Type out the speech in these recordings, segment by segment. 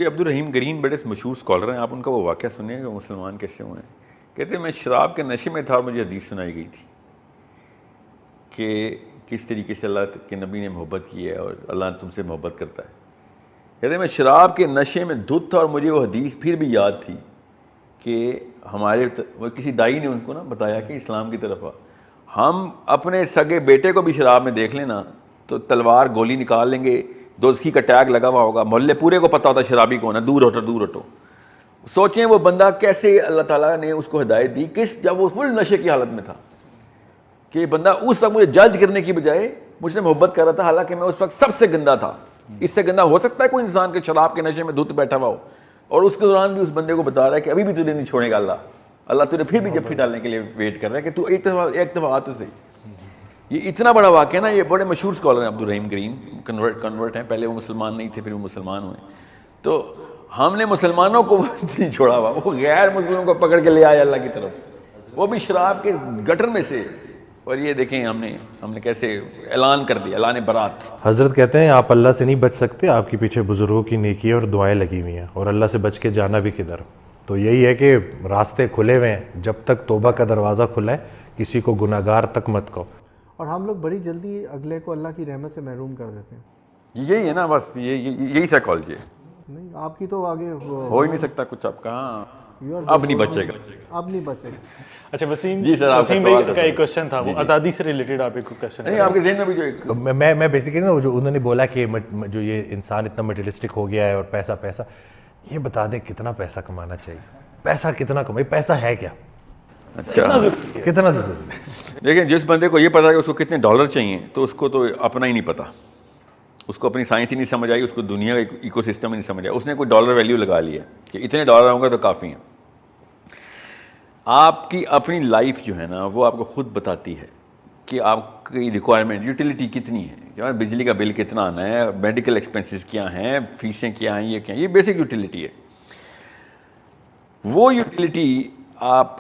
یہ عبدالرحیم گرین بڑے مشہور اسکالر ہیں، آپ ان کا وہ واقعہ سنیں کہ مسلمان کیسے ہوئے ہیں. کہتے ہیں میں شراب کے نشے میں تھا اور مجھے حدیث سنائی گئی تھی کہ کس طریقے سے اللہ کے نبی نے محبت کی ہے اور اللہ تم سے محبت کرتا ہے. کہتے ہیں میں شراب کے نشے میں دھت تھا اور مجھے وہ حدیث پھر بھی یاد تھی کہ ہمارے کسی دائی نے ان کو نا بتایا کہ اسلام کی طرف ہم اپنے سگے بیٹے کو بھی شراب میں دیکھ لینا تو تلوار گولی نکال لیں گے، دوزخی کا ٹیگ لگا ہوا ہوگا، محلے پورے کو پتہ ہوتا شرابی کون ہے، دور ہٹو دور ہٹو. سوچیں وہ بندہ کیسے اللہ تعالیٰ نے اس کو ہدایت دی، جب وہ فل نشے کی حالت میں تھا کہ بندہ اس وقت مجھے جج کرنے کی بجائے مجھ سے محبت کر رہا تھا، حالانکہ میں اس وقت سب سے گندا تھا. اس سے گندا ہو سکتا ہے کوئی انسان کے شراب کے نشے میں دھت بیٹھا ہوا ہو اور اس کے دوران بھی اس بندے کو بتا رہا ہے کہ ابھی بھی تجھے نہیں چھوڑے گا اللہ تجھے پھر بھی جفی ڈالنے کے لیے ویٹ کر رہا ہے کہ تو ایک دفعہ آ تو صحیح. یہ اتنا بڑا واقعہ ہے نا. یہ بڑے مشہور اسکالر ہیں عبدالرحیم گرین، کنورٹ ہیں، پہلے وہ مسلمان نہیں تھے پھر وہ مسلمان ہوئے. تو ہم نے مسلمانوں کو نہیں چھوڑا ہوا، وہ غیر مسلموں کو پکڑ کے لے آئے اللہ کی طرف، وہ بھی شراب کے گٹر میں سے. اور یہ دیکھیں ہم نے کیسے اعلان کر دیا، اعلان برات. حضرت کہتے ہیں آپ اللہ سے نہیں بچ سکتے، آپ کے پیچھے بزرگوں کی نیکی اور دعائیں لگی ہوئی ہیں، اور اللہ سے بچ کے جانا بھی کدھر. تو یہی ہے کہ راستے کھلے ہوئے ہیں، جب تک توبہ کا دروازہ کھلا ہے کسی کو گناہ گار تک مت کہو. اور ہم لوگ بڑی جلدی اگلے کو اللہ کی رحمت سے محروم کر دیتے ہیں. یہی ہے نا، بس یہی سائیکالوجی ہے. نہیں آپ کی تو آگے ہو ہی نہیں سکتا کچھ، آپ کہاں اب نہیں بچے گا. اب نہیں بچے گا. اچھا وسیم جی سر، وسیم بھائی کا ایک کوشچن تھا، وہ آزادی سے ریلیٹڈ آپ ایک کوشچن نہیں آپ کے ذہن میں بھی جو ایک میں بیسیکلی نا جو انہوں نے بولا کہ جو یہ انسان اتنا مٹیریلسٹک ہو گیا ہے اور پیسہ یہ بتا دیں کتنا پیسہ کمانا چاہیے، پیسہ کتنا کمائے، پیسہ ہے کیا، اچھا کتنا ضروری ہے. لیکن جس بندے کو یہ پتا ہے کہ اس کو کتنے ڈالر چاہیے تو اس کو تو اپنا ہی نہیں پتا، اس کو اپنی سائنس ہی نہیں سمجھ آئی، اس کو دنیا کا ایکو سسٹم ہی نہیں سمجھ آیا. اس نے کوئی ڈالر ویلیو لگا لی ہے کہ اتنے ڈالر ہوں گے تو کافی ہیں. آپ کی اپنی لائف جو ہے نا وہ آپ کو خود بتاتی ہے کہ آپ کی ریکوائرمنٹ یوٹیلیٹی کتنی ہے، کہ بجلی کا بل کتنا آنا ہے، میڈیکل ایکسپنسز کیا ہیں، فیسیں کیا ہیں، یہ کیا ہیں. یہ بیسک یوٹیلیٹی ہے. وہ یوٹیلیٹی آپ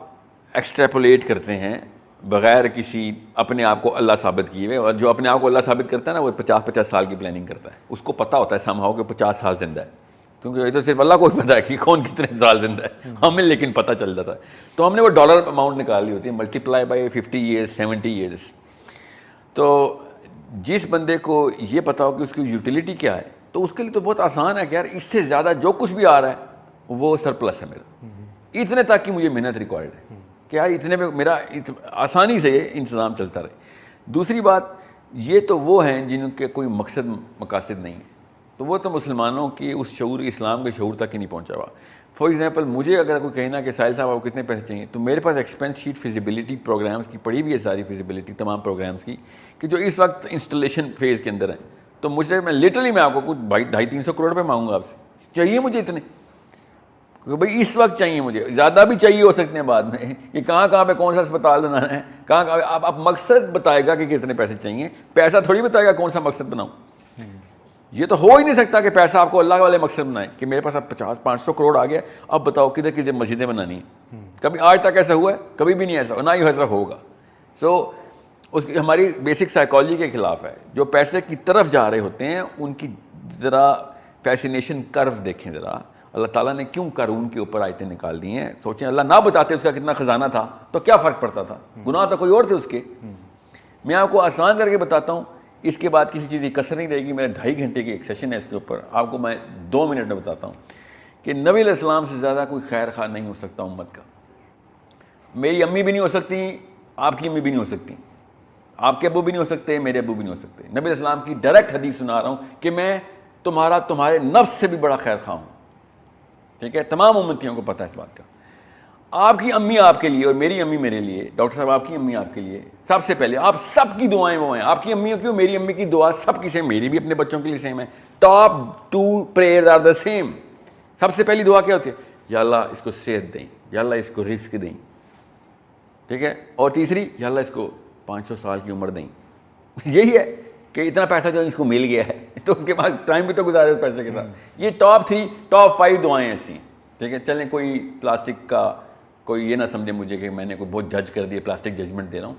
ایکسٹریپولیٹ کرتے ہیں بغیر کسی اپنے آپ کو اللہ ثابت کیے ہوئے. اور جو اپنے آپ کو اللہ ثابت کرتا ہے نا وہ 50 سال کی پلاننگ کرتا ہے. اس کو پتہ ہوتا ہے سمہاؤ کہ 50 سال زندہ ہے، کیونکہ یہ تو صرف اللہ کو ہی پتہ ہے کہ کون کتنے سال زندہ ہے، ہمیں لیکن پتہ چل جاتا ہے. تو ہم نے وہ ڈالر اماؤنٹ نکال لی ہوتی ہے، ملٹیپلائی بائی 50 ایئرس 70 ایئرس. تو جس بندے کو یہ پتا ہو کہ اس کی یوٹیلیٹی کیا ہے تو اس کے لیے تو بہت آسان ہے کہ یار اس سے زیادہ جو کچھ بھی آ رہا ہے وہ سرپلس ہے میرا، اتنے تک کی مجھے محنت ریکوائرڈ ہے کہ یار اتنے میں میرا آسانی سے انتظام چلتا رہے. دوسری بات یہ تو وہ ہیں جن کے کوئی مقاصد نہیں ہے، تو وہ تو مسلمانوں کی اس شعور اسلام کے شعور تک ہی نہیں پہنچا ہوا. فار ایگزامپل مجھے اگر کوئی کہنا کہ ساحل صاحب آپ کو کتنے پیسے چاہیے تو میرے پاس ایکسپینس شیٹ فیزیبلٹی پروگرامس کی پڑی بھی ہے، ساری فیزیبلٹی تمام پروگرامس کی کہ جو اس وقت انسٹالیشن فیز کے اندر ہیں. تو مجھے میں لٹرلی میں آپ کو کچھ 250-300 کروڑ روپے مانگوں گا آپ سے، چاہیے مجھے اتنے، کیونکہ بھائی اس وقت چاہیے، مجھے زیادہ بھی چاہیے ہو سکتے ہیں بعد میں، کہ کہاں پہ کون سا اسپتال بنانا ہے، کہاں آپ مقصد بتائے گا کہ کتنے پیسے چاہیے، پیسہ تھوڑی بتائے گا کون سا مقصد بناؤں. یہ تو ہو ہی نہیں سکتا کہ پیسہ آپ کو اللہ والے مقصد بنائے کہ میرے پاس اب 50-500 کروڑ آ گیا، اب بتاؤ کدھر کدھر مسجدیں بنانی ہیں. کبھی آج تک ایسا ہوا ہے؟ کبھی بھی نہیں ایسا، نہ ہی ایسا ہوگا. سو اس کی ہماری بیسک سائیکالوجی کے خلاف ہے. جو پیسے کی طرف جا رہے ہوتے ہیں ان کی ذرا فیسینیشن کرو دیکھیں ذرا. اللہ تعالیٰ نے کیوں قارون کے اوپر آیتیں نکال دی ہیں؟ سوچیں اللہ نہ بتاتے اس کا کتنا خزانہ تھا تو کیا فرق پڑتا تھا، گناہ تو کوئی اور تھے اس کے. میں آپ کو آسان کر کے بتاتا ہوں، اس کے بعد کسی چیز کی کسر نہیں رہے گی. میرا 2.5 گھنٹے کی ایک سیشن ہے اس کے اوپر، آپ کو میں 2 منٹ میں بتاتا ہوں کہ نبی علیہ السلام سے زیادہ کوئی خیر خواہ نہیں ہو سکتا امت کا. میری امی بھی نہیں ہو سکتی، آپ کی امی بھی نہیں ہو سکتی، آپ کے ابو بھی نہیں ہو سکتے، میرے ابو بھی نہیں ہو سکتے. نبی علیہ السلام کی ڈائریکٹ حدیث سنا رہا ہوں کہ میں تمہارے نفس سے بھی بڑا خیر خواہ ہوں. ٹھیک ہے، تمام امتیوں کو پتہ ہے اس بات کا. آپ کی امی آپ کے لیے اور میری امی میرے لیے، ڈاکٹر صاحب آپ کی امی آپ کے لیے، سب سے پہلے آپ سب کی دعائیں وہ ہیں. آپ کی امیوں کی اور میری امی کی دعا سب کی سیم، میری بھی اپنے بچوں کے لیے سیم ہے. Top 2 prayers are the same. سب سے پہلی دعا کیا ہوتی ہے؟ یا اللہ اس کو صحت دیں، یا اللہ اس کو رزق دیں. ٹھیک ہے، اور تیسری یا اللہ اس کو 500 سال کی عمر دیں. یہی ہے کہ اتنا پیسہ جو اس کو مل گیا ہے تو اس کے بعد ٹائم بھی تو گزارے اس پیسے کے ساتھ. یہ ٹاپ 3 ٹاپ 5 دعائیں ایسی ہیں. ٹھیک ہے، چلیں کوئی پلاسٹک کا کوئی یہ نہ سمجھے مجھے کہ میں نے کوئی بہت جج کر دیا، پلاسٹک ججمنٹ دے رہا ہوں.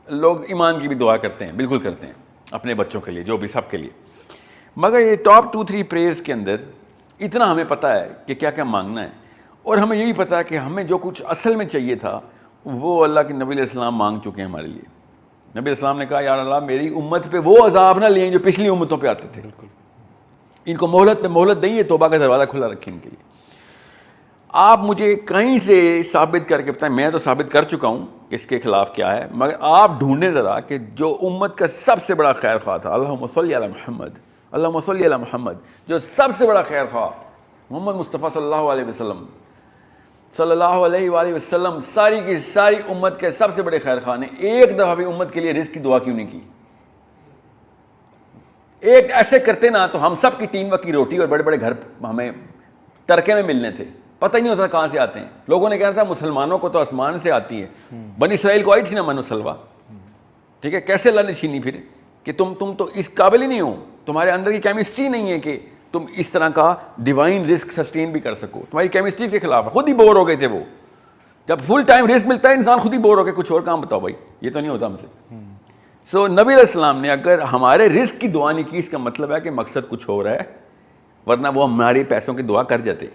لوگ ایمان کی بھی دعا کرتے ہیں، بالکل کرتے ہیں اپنے بچوں کے لیے، جو بھی سب کے لیے. مگر یہ ٹاپ 2-3 پریئرز کے اندر اتنا ہمیں پتہ ہے کہ کیا کیا مانگنا ہے، اور ہمیں یہ بھی پتہ ہے کہ ہمیں جو کچھ اصل میں چاہیے تھا وہ اللہ کے نبی علیہ السلام مانگ چکے ہیں ہمارے لیے۔ نبی علیہ السلام نے کہا یا اللہ میری امت پہ وہ عذاب نہ لیں جو پچھلی امتوں پہ آتے تھے، ان کو مہلت پہ مہلت دیں، یہ توبہ کا دروازہ کھلا رکھیں ان کے لیے۔ آپ مجھے کہیں سے ثابت کر کے بتائیں، میں تو ثابت کر چکا ہوں کہ اس کے خلاف کیا ہے، مگر آپ ڈھونڈیں ذرا کہ جو امت کا سب سے بڑا خیر خواہ تھا، اللہم صلی علی محمد، اللہم صلی علی محمد، جو سب سے بڑا خیر خواہ محمد مصطفیٰ صلی اللہ علیہ وسلم، صلی اللہ علیہ وآلہ وسلم، ساری کی ساری امت کے سب سے بڑے خیر خواہ نے ایک دفعہ بھی امت کے لیے رزق کی دعا کیوں نہیں کی؟ ایک ایسے کرتے نا تو ہم سب کی 3 وقت کی روٹی اور بڑے بڑے گھر ہمیں ترکے میں ملنے تھے، پتہ ہی نہیں ہوتا کہاں سے آتے ہیں۔ لوگوں نے کہا تھا مسلمانوں کو تو آسمان سے آتی ہے، بنی اسرائیل کو آئی تھی نا من و سلوہ، ٹھیک ہے، کیسے اللہ نے چھینی پھر کہ تم تو اس قابل ہی نہیں ہو، تمہارے اندر کی کیمسٹری نہیں ہے کہ تم اس طرح کا ڈیوائن رزق سسٹین بھی کر سکو، تمہاری کیمسٹری کے خلاف ہے، خود ہی بور ہو گئے تھے وہ۔ جب فل ٹائم رزق ملتا ہے انسان خود ہی بور ہو کے کچھ اور کام بتاؤ بھائی، یہ تو نہیں ہوتا ہم سے۔ سو نبی علیہ السلام نے اگر ہمارے رزق کی دعا نہیں کی، اس کا مطلب ہے کہ مقصد کچھ ہو رہا ہے، ورنہ وہ ہمارے پیسوں کی دعا کر جاتے،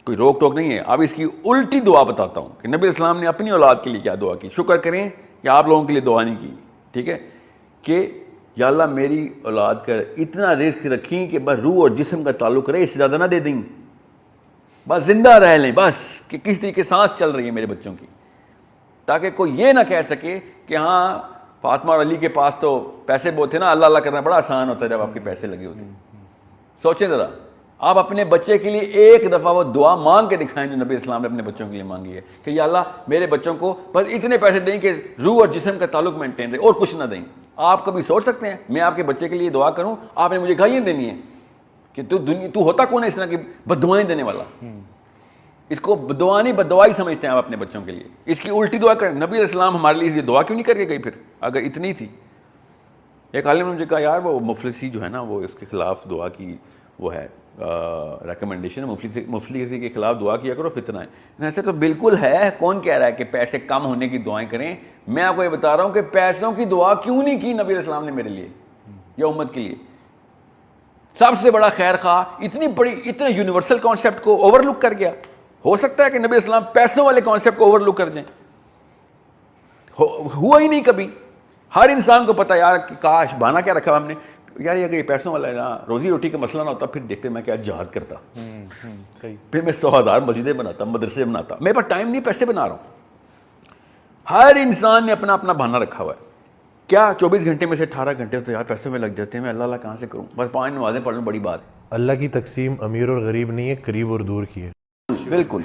کوئی روک ٹوک نہیں ہے۔ اب اس کی الٹی دعا بتاتا ہوں کہ نبی علیہ السلام نے اپنی اولاد کے لیے کیا دعا کی، شکر کریں کہ آپ لوگوں کے لیے دعا نہیں کی، ٹھیک ہے، کہ یا اللہ میری اولاد کا اتنا رزق رکھیں کہ بس روح اور جسم کا تعلق رہے، اس سے زیادہ نہ دے دیں، بس زندہ رہ لیں، بس کہ کس طریقے سانس چل رہی ہے میرے بچوں کی، تاکہ کوئی یہ نہ کہہ سکے کہ ہاں فاطمہ اور علی کے پاس تو پیسے بہت تھے نا، اللہ اللہ کرنا بڑا آسان ہوتا ہے جب آپ کے پیسے لگے ہوتے ہیں۔ سوچیں ذرا، آپ اپنے بچے کے لیے ایک دفعہ وہ دعا مانگ کے دکھائیں جو نبی اسلام نے اپنے بچوں کے لیے مانگی ہے کہ یا اللہ میرے بچوں کو بس اتنے پیسے دیں کہ روح اور جسم کا تعلق مینٹین رہے، اور کچھ نہ دیں۔ آپ کبھی سوچ سکتے ہیں میں آپ کے بچے کے لیے دعا کروں، آپ نے مجھے گالیاں دینی ہے کہ تو ہوتا کون ہے اس طرح کی بد دعائیں دینے والا؟ اس کو دعا نہیں بد دعائی سمجھتے ہیں آپ اپنے بچوں کے لیے، اس کی الٹی دعا کریں۔ نبی علیہ السلام ہمارے لیے یہ دعا کیوں نہیں کر کے گئی پھر اگر اتنی تھی؟ ایک عالم نے مجھے کہا یار وہ مفلسی جو ہے نا وہ اس کے خلاف دعا کی وہ ہے ریکمنڈیشن، مفلسی کے خلاف دعا کیا کرو فتنہ ہے۔ ایسے تو بالکل ہے، کون کہہ رہا ہے کہ پیسے کم ہونے کی دعائیں کریں؟ میں آپ کو یہ بتا رہا ہوں کہ پیسوں کی دعا کیوں نہیں کی نبی علیہ السلام نے میرے لیے یا امت کے لیے؟ سب سے بڑا خیر خواہ اتنے یونیورسل کانسیپٹ کو اوور لک کر گیا۔ ہو سکتا ہے کہ نبی اسلام پیسوں والے کانسیپٹ کو اوور لک کر دیں؟ ہوا ہی نہیں کبھی۔ ہر انسان کو پتا یار کہ کاش بہانہ کیا رکھا ہم نے، یار اگر یہ پیسوں والا ہے نا، روزی روٹی کا مسئلہ نہ ہوتا پھر دیکھتے میں کیا جہاد کرتا، پھر میں 100,000 مسجدیں بناتا، مدرسے بناتا۔ میرے پاس ٹائم نہیں، پیسے بنا رہا ہوں۔ ہر انسان نے اپنا اپنا بہانہ رکھا ہوا ہے۔ کیا 24 گھنٹے میں سے 18 گھنٹے تو یار پیسوں میں لگ جاتے ہیں، میں اللہ کہاں سے کروں، بس 5 نمازیں پڑھ لوں، بڑی بات ہے۔ اللہ کی تقسیم امیر اور غریب نہیں ہے، قریب اور دور کی ہے۔ بالکل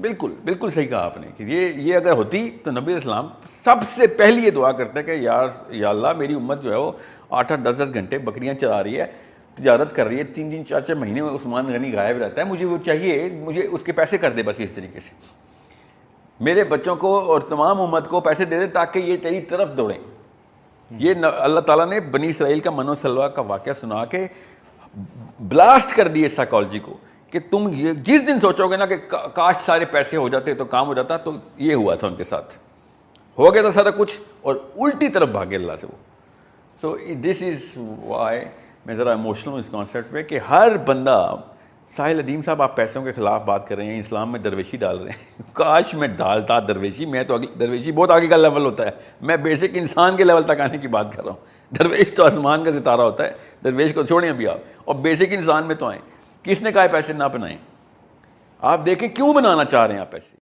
بالکل بالکل صحیح کہا آپ نے کہ یہ اگر ہوتی تو نبی اسلام سب سے پہلی یہ دعا کرتا ہے کہ یا اللہ میری امت جو ہے وہ 8-8 10-10 گھنٹے بکریاں چلا رہی ہے، تجارت کر رہی ہے، 3-3 4-4 مہینے میں عثمان غنی غائب رہتا ہے، مجھے وہ چاہیے، مجھے اس کے پیسے کر دے بس اس طریقے سے، میرے بچوں کو اور تمام امت کو پیسے دے دے تاکہ یہ تیری طرف دوڑیں۔ یہ اللہ تعالیٰ نے بنی اسرائیل کا من و سلوہ کا واقعہ سنا کے بلاسٹ کر دیے سائیکالوجی کو کہ تم جس دن سوچو گے نا کہ کاش سارے پیسے ہو جاتے تو کام ہو جاتا، تو یہ ہوا تھا ان کے ساتھ، ہو گیا تھا سارا کچھ اور الٹی طرف بھاگے اللہ سے وہ۔ سو دس از وائی میں ذرا ایموشنل ہوں اس کانسیپٹ پہ کہ ہر بندہ، ساحل ادیم صاحب آپ پیسوں کے خلاف بات کر رہے ہیں، اسلام میں درویشی ڈال رہے ہیں، کاش میں ڈالتا درویشی، میں تو درویشی بہت آگے کا لیول ہوتا ہے، میں بیسک انسان کے لیول تک آنے کی بات کر رہا ہوں۔ درویش تو آسمان کا ستارہ ہوتا ہے، درویش کو چھوڑیں ابھی آپ، اور بیسک انسان میں تو آئیں۔ کس نے کہا ہے پیسے نہ بنائیں؟ آپ دیکھیں کیوں بنانا چاہ رہے ہیں آپ پیسے۔